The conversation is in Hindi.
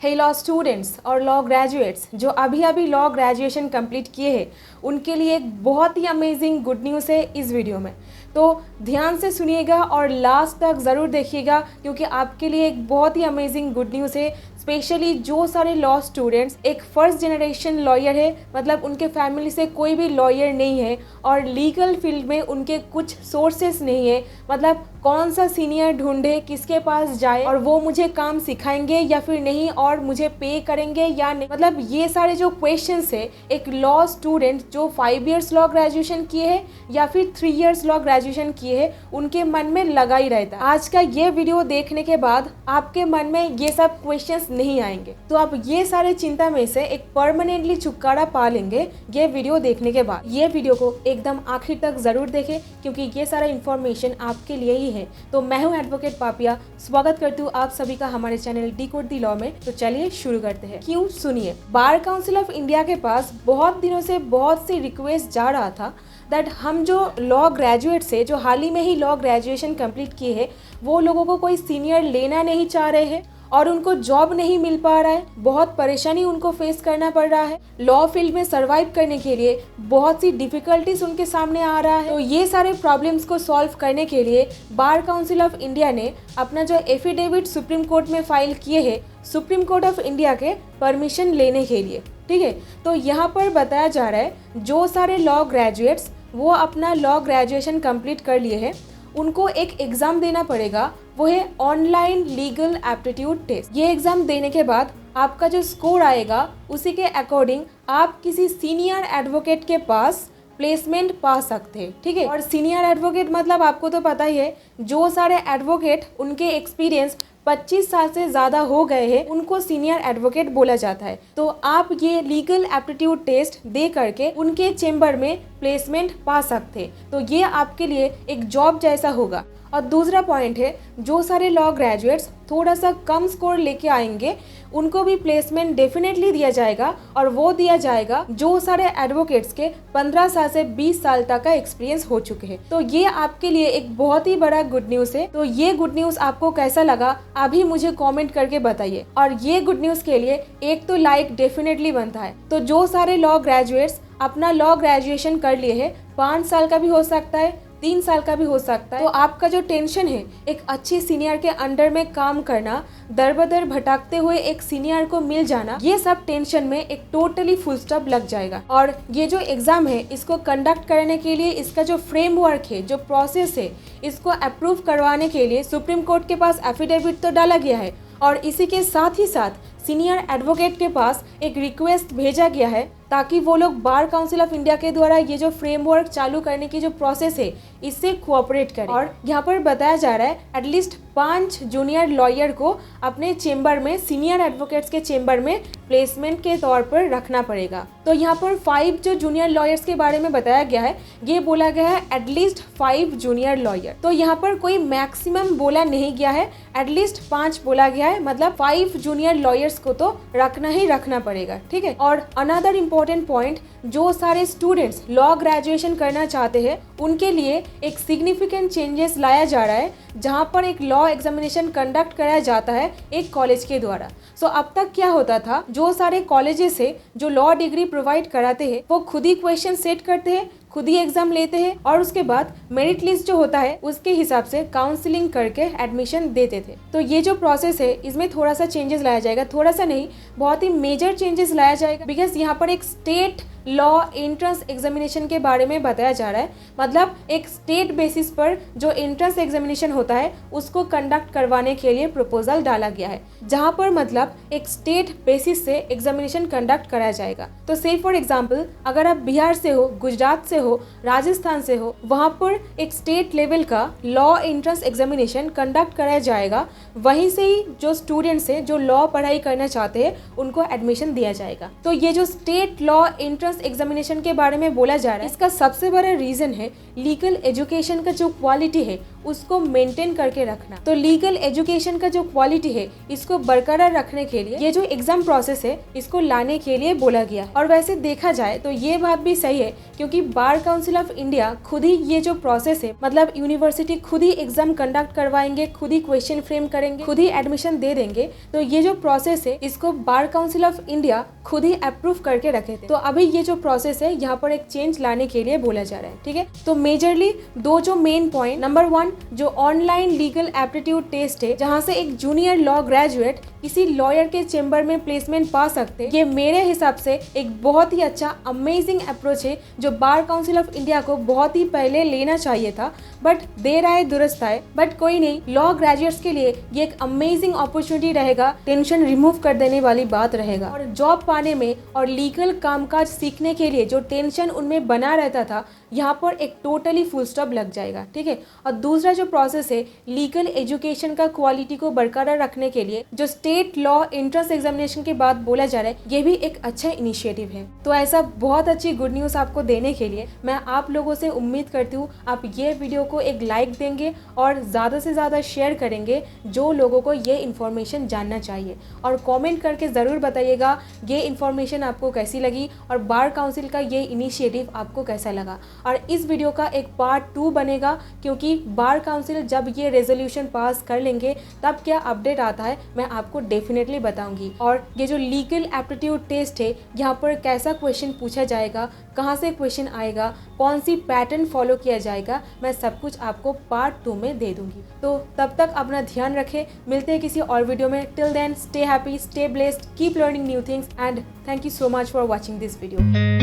हे लॉ स्टूडेंट्स और लॉ ग्रेजुएट्स जो अभी अभी लॉ ग्रेजुएशन कंप्लीट किए हैं उनके लिए एक बहुत ही अमेजिंग गुड न्यूज़ है इस वीडियो में। तो ध्यान से सुनिएगा और लास्ट तक ज़रूर देखिएगा क्योंकि आपके लिए एक बहुत ही अमेजिंग गुड न्यूज़ है। स्पेशली जो सारे लॉ स्टूडेंट्स एक फर्स्ट जनरेशन लॉयर है, मतलब उनके फैमिली से कोई भी लॉयर नहीं है और लीगल फील्ड में उनके कुछ सोर्सेस नहीं है, मतलब कौन सा सीनियर ढूंढे, किसके पास जाए और वो मुझे काम सिखाएंगे या फिर नहीं और मुझे पे करेंगे या नहीं, मतलब ये सारे जो क्वेश्चंस है एक लॉ स्टूडेंट जो 5 इयर्स लॉ ग्रेजुएशन किए हैं या फिर 3 इयर्स लॉ ग्रेजुएशन किए हैं उनके मन में लगा ही रहता है। आज का ये वीडियो देखने के बाद आपके मन में ये सब क्वेश्चंस नहीं आएंगे, तो आप ये सारे चिंता में से एक परमानेंटली छुटकारा पा लेंगे ये वीडियो देखने के बाद। ये वीडियो को एकदम आखिर तक जरूर देखें क्योंकि ये सारा इन्फॉर्मेशन आपके लिए ही है। तो मैं हूं एडवोकेट पापिया, स्वागत करती हूँ आप सभी का हमारे चैनल डिकोड द लॉ में। तो चलिए शुरू करते हैं। क्यों, सुनिए। बार काउंसिल ऑफ इंडिया के पास बहुत दिनों से बहुत सी रिक्वेस्ट जा रहा था दैट हम जो लॉ ग्रेजुएट से जो हाल ही में ही लॉ ग्रेजुएशन कंप्लीट किए हैं वो लोगों को कोई सीनियर लेना नहीं चाह रहे हैं और उनको जॉब नहीं मिल पा रहा है, बहुत परेशानी उनको फेस करना पड़ रहा है। लॉ फील्ड में सरवाइव करने के लिए बहुत सी डिफिकल्टीज उनके सामने आ रहा है। तो ये सारे प्रॉब्लम्स को सॉल्व करने के लिए बार काउंसिल ऑफ इंडिया ने अपना जो एफिडेविट सुप्रीम कोर्ट में फाइल किए हैं सुप्रीम कोर्ट ऑफ इंडिया के परमिशन लेने के लिए, ठीक है। तो यहाँ पर बताया जा रहा है जो सारे लॉ ग्रेजुएट्स वो अपना लॉ ग्रेजुएशन कंप्लीट कर लिए हैं उनको एक एग्ज़ाम देना पड़ेगा, वो है ऑनलाइन लीगल एप्टीट्यूड टेस्ट। ये एग्ज़ाम देने के बाद आपका जो स्कोर आएगा उसी के अकॉर्डिंग आप किसी सीनियर एडवोकेट के पास प्लेसमेंट पा सकते हैं, ठीक है। और सीनियर एडवोकेट मतलब आपको तो पता ही है, जो सारे एडवोकेट उनके एक्सपीरियंस 25 साल से ज़्यादा हो गए हैं उनको सीनियर एडवोकेट बोला जाता है। तो आप ये लीगल एप्टीट्यूड टेस्ट दे करके उनके चेम्बर में प्लेसमेंट पा सकते हैं। तो ये आपके लिए एक जॉब जैसा होगा। और दूसरा पॉइंट है, जो सारे लॉ ग्रेजुएट्स थोड़ा सा कम स्कोर लेके आएंगे उनको भी प्लेसमेंट डेफिनेटली दिया जाएगा और वो दिया जाएगा जो सारे एडवोकेट्स के 15 साल से 20 साल तक का एक्सपीरियंस हो चुके हैं। तो ये आपके लिए एक बहुत ही बड़ा गुड न्यूज़ है। तो ये गुड न्यूज़ आपको कैसा लगा अभी मुझे कमेंट करके बताइए। और ये गुड न्यूज़ के लिए एक तो लाइक डेफिनेटली बनता है। तो जो सारे लॉ ग्रेजुएट्स अपना लॉ ग्रेजुएशन कर लिए है, 5 साल का भी हो सकता है, 3 साल का भी हो सकता है, तो आपका जो टेंशन है एक अच्छी सीनियर के अंडर में काम करना, दर बदर भटकते हुए एक सीनियर को मिल जाना, ये सब टेंशन में एक टोटली फुल स्टॉप लग जाएगा। और ये जो एग्जाम है इसको कंडक्ट करने के लिए इसका जो फ्रेमवर्क है, जो प्रोसेस है, इसको अप्रूव करवाने के लिए सुप्रीम कोर्ट के पास एफिडेविट तो डाला गया है और इसी के साथ ही साथ सीनियर एडवोकेट के पास एक रिक्वेस्ट भेजा गया है ताकि वो लोग बार काउंसिल ऑफ इंडिया के द्वारा ये जो फ्रेमवर्क चालू करने की जो प्रोसेस है इससे कोऑपरेट करें। और यहाँ पर बताया जा रहा है एटलीस्ट 5 जूनियर लॉयर को अपने चेम्बर में, सीनियर एडवोकेट्स के चेम्बर में प्लेसमेंट के तौर पर रखना पड़ेगा। तो यहाँ पर 5 जो जूनियर लॉयर्स के बारे में बताया गया है, ये बोला गया है एटलीस्ट 5 जूनियर लॉयर। तो यहाँ पर कोई मैक्सिमम बोला नहीं गया है, एटलीस्ट 5 बोला गया है, मतलब 5 जूनियर लॉयर्स को तो रखना ही रखना पड़ेगा, ठीक है। और अनदर इम्पोर्टेंट पॉइंट, जो सारे स्टूडेंट्स लॉ ग्रेजुएशन करना चाहते हैं उनके लिए एक सिग्निफिकेंट चेंजेस लाया जा रहा है जहां पर एक लॉ एग्जामिनेशन कंडक्ट कराया जाता है एक कॉलेज के द्वारा। सो अब तक क्या होता था, जो सारे कॉलेजेस है जो लॉ डिग्री प्रोवाइड कराते हैं वो खुद ही क्वेश्चन सेट करते हैं, खुद ही एग्जाम लेते हैं और उसके बाद मेरिट लिस्ट जो होता है उसके हिसाब से काउंसलिंग करके एडमिशन देते थे। तो ये जो प्रोसेस है इसमें थोड़ा सा चेंजेस लाया जाएगा, थोड़ा सा नहीं, बहुत ही मेजर चेंजेस लाया जाएगा। बिकॉज यहाँ पर एक स्टेट लॉ एंट्रेंस एग्जामिनेशन के बारे में बताया जा रहा है, मतलब एक स्टेट बेसिस पर जो एंट्रेंस एग्जामिनेशन होता है उसको कंडक्ट करवाने के लिए प्रपोजल डाला गया है, जहां पर मतलब एक स्टेट बेसिस से एग्जामिनेशन कंडक्ट कराया जाएगा। तो से फॉर एग्जांपल अगर आप बिहार से हो, गुजरात से हो, राजस्थान से हो, वहां पर एक स्टेट लेवल का लॉ एंट्रेंस एग्जामिनेशन कंडक्ट कराया जाएगा, वहीं से ही जो स्टूडेंट्स हैं जो लॉ पढ़ाई करना चाहते हैं उनको एडमिशन दिया जाएगा। तो ये जो स्टेट लॉ एंट्रेंस एग्जामिनेशन के बारे में बोला जा रहा है, इसका सबसे बड़ा रीजन है लीगल एजुकेशन का जो क्वालिटी है उसको मेंटेन करके रखना। तो लीगल एजुकेशन का जो क्वालिटी है इसको बरकरार रखने के लिए ये जो एग्जाम प्रोसेस है इसको लाने के लिए बोला गया है। और वैसे देखा जाए तो ये बात भी सही है, क्योंकि बार काउंसिल ऑफ इंडिया खुद ही ये जो प्रोसेस है, मतलब यूनिवर्सिटी खुद ही एग्जाम कंडक्ट करवाएंगे, खुद ही क्वेश्चन फ्रेम करेंगे, खुद ही एडमिशन दे देंगे। तो ये जो प्रोसेस है इसको बार काउंसिल ऑफ इंडिया खुद ही अप्रूव करके रखे थे। तो अभी ये जो प्रोसेस है यहाँ पर एक चेंज लाने के लिए बोला जा रहा है। ठीक है, तो मेजरली दो जो मेन पॉइंट, नंबर 1 जो ऑनलाइन लीगल एप्टीट्यूड टेस्ट है, जहाँ से एक जूनियर लॉ ग्रेजुएट किसी लॉयर के चेंबर में प्लेसमेंट पा सकते, ये मेरे हिसाब से एक बहुत ही अच्छा अमेजिंग अप्रोच है जो बार काउंसिल ऑफ इंडिया को बहुत ही पहले लेना चाहिए था। बट देर आए दुरुस्त आए, बट कोई नहीं, लॉ ग्रेजुएट्स के लिए ये एक अमेजिंग अपॉर्चुनिटी रहेगा, टेंशन रिमूव कर देने वाली बात रहेगा। और जॉब पाने में और लीगल कामकाज सीखने के लिए जो टेंशन उनमें बना रहता था, यहाँ पर एक टोटली फुल स्टॉप लग जाएगा। ठीक है, और दूसरा जो प्रोसेस है लीगल एजुकेशन का क्वालिटी को बरकरार रखने के लिए जो स्टेट लॉ एंट्रेंस एग्जामिनेशन के बाद बोला जा रहा है, ये भी एक अच्छा इनिशिएटिव है। तो ऐसा बहुत अच्छी गुड न्यूज़ आपको देने के लिए मैं आप लोगों से उम्मीद करती हूँ आप ये वीडियो को एक लाइक देंगे और ज़्यादा से ज़्यादा शेयर करेंगे जो लोगों को ये इन्फॉर्मेशन जानना चाहिए। और कमेंट करके ज़रूर बताइएगा ये इन्फॉर्मेशन आपको कैसी लगी और बार काउंसिल का ये इनिशिएटिव आपको कैसा लगा। और इस वीडियो का एक पार्ट 2 बनेगा, क्योंकि बार काउंसिल जब ये रेजोल्यूशन पास कर लेंगे तब क्या अपडेट आता है मैं आपको डेफिनेटली बताऊंगी। और ये जो लीगल एप्टीट्यूड टेस्ट है यहाँ पर कैसा क्वेश्चन पूछा जाएगा, कहाँ से क्वेश्चन आएगा, कौन सी पैटर्न फॉलो किया जाएगा, मैं सब कुछ आपको पार्ट 2 में दे दूंगी। तो तब तक अपना ध्यान रखें, मिलते हैं किसी और वीडियो में। Till then stay happy, stay blessed, keep learning new things and thank you so much for watching this video.